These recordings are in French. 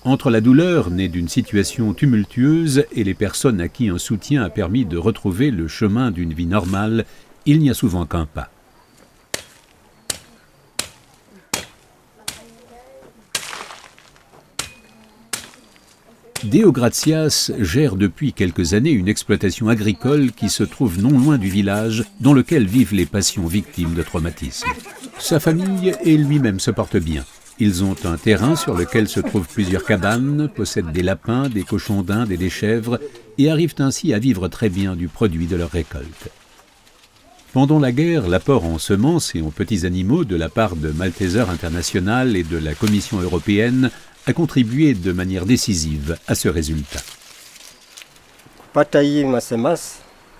Entre la douleur née d'une situation tumultueuse et les personnes à qui un soutien a permis de retrouver le chemin d'une vie normale, il n'y a souvent qu'un pas. Deo Gratias gère depuis quelques années une exploitation agricole qui se trouve non loin du village dans lequel vivent les patients victimes de traumatisme. Sa famille et lui-même se portent bien. Ils ont un terrain sur lequel se trouvent plusieurs cabanes, possèdent des lapins, des cochons d'Inde et des chèvres et arrivent ainsi à vivre très bien du produit de leur récolte. Pendant la guerre, l'apport en semences et en petits animaux de la part de Malteser International et de la Commission européenne a contribué de manière décisive à ce résultat. Kupata hii masemasi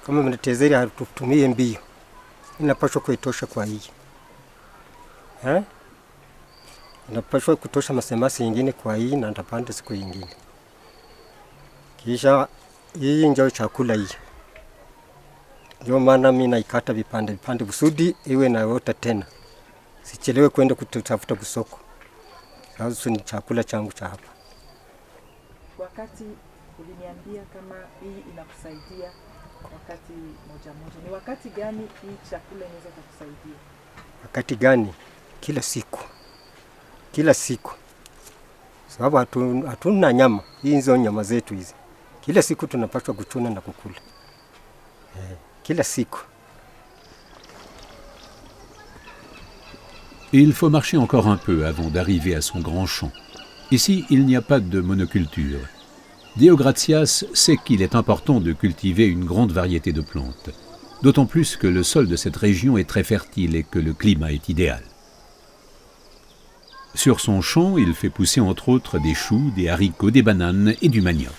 kama Malteser hatutumie mbio, inapaswa kuitosha kwa hii. Inapaswa kutosha masemasi yingine kwa hii na ndapanda siku yingine. Kisha hii ndio chakula hii. Ndio maana mimi naikata vipande kusudi iwe naota tena. Sichelewe kwenda kutafuta kusoko. Sasa ni chakula changu cha hapa. Wakati uliniambia kama hii inakusaidia wakati moja, ni wakati gani hii chakula inaweza kukusaidia? Wakati gani? Kila siku. Kila siku. Sababu hatuna nyama. Hizo nyama zetu hizi. Kila siku tunapaswa kuchuna na kukula. Kila siku. Il faut marcher encore un peu avant d'arriver à son grand champ. Ici, il n'y a pas de monoculture. Deo Gratias sait qu'il est important de cultiver une grande variété de plantes. D'autant plus que le sol de cette région est très fertile et que le climat est idéal. Sur son champ, il fait pousser entre autres des choux, des haricots, des bananes et du manioc.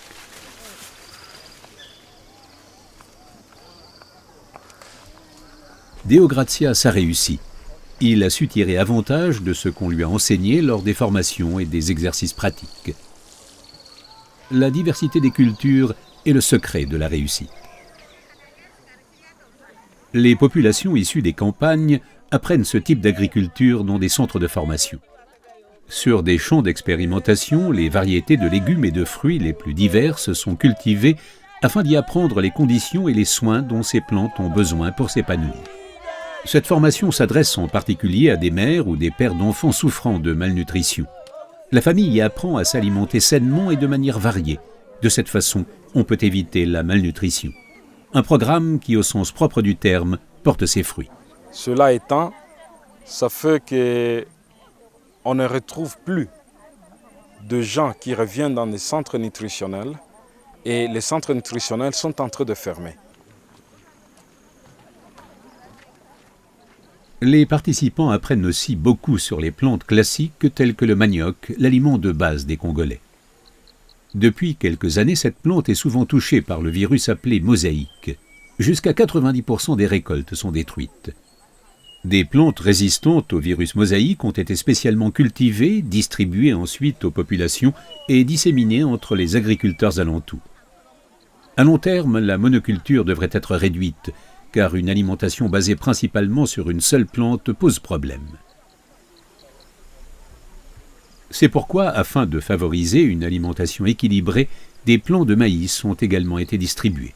Deo Gratias a réussi. Il a su tirer avantage de ce qu'on lui a enseigné lors des formations et des exercices pratiques. La diversité des cultures est le secret de la réussite. Les populations issues des campagnes apprennent ce type d'agriculture dans des centres de formation. Sur des champs d'expérimentation, les variétés de légumes et de fruits les plus diverses sont cultivées afin d'y apprendre les conditions et les soins dont ces plantes ont besoin pour s'épanouir. Cette formation s'adresse en particulier à des mères ou des pères d'enfants souffrant de malnutrition. La famille y apprend à s'alimenter sainement et de manière variée. De cette façon, on peut éviter la malnutrition. Un programme qui, au sens propre du terme, porte ses fruits. Cela étant, ça fait qu'on ne retrouve plus de gens qui reviennent dans les centres nutritionnels et les centres nutritionnels sont en train de fermer. Les participants apprennent aussi beaucoup sur les plantes classiques telles que le manioc, l'aliment de base des Congolais. Depuis quelques années, cette plante est souvent touchée par le virus appelé mosaïque. Jusqu'à 90% des récoltes sont détruites. Des plantes résistantes au virus mosaïque ont été spécialement cultivées, distribuées ensuite aux populations et disséminées entre les agriculteurs alentours. À long terme, la monoculture devrait être réduite, car une alimentation basée principalement sur une seule plante pose problème. C'est pourquoi, afin de favoriser une alimentation équilibrée, des plants de maïs ont également été distribués.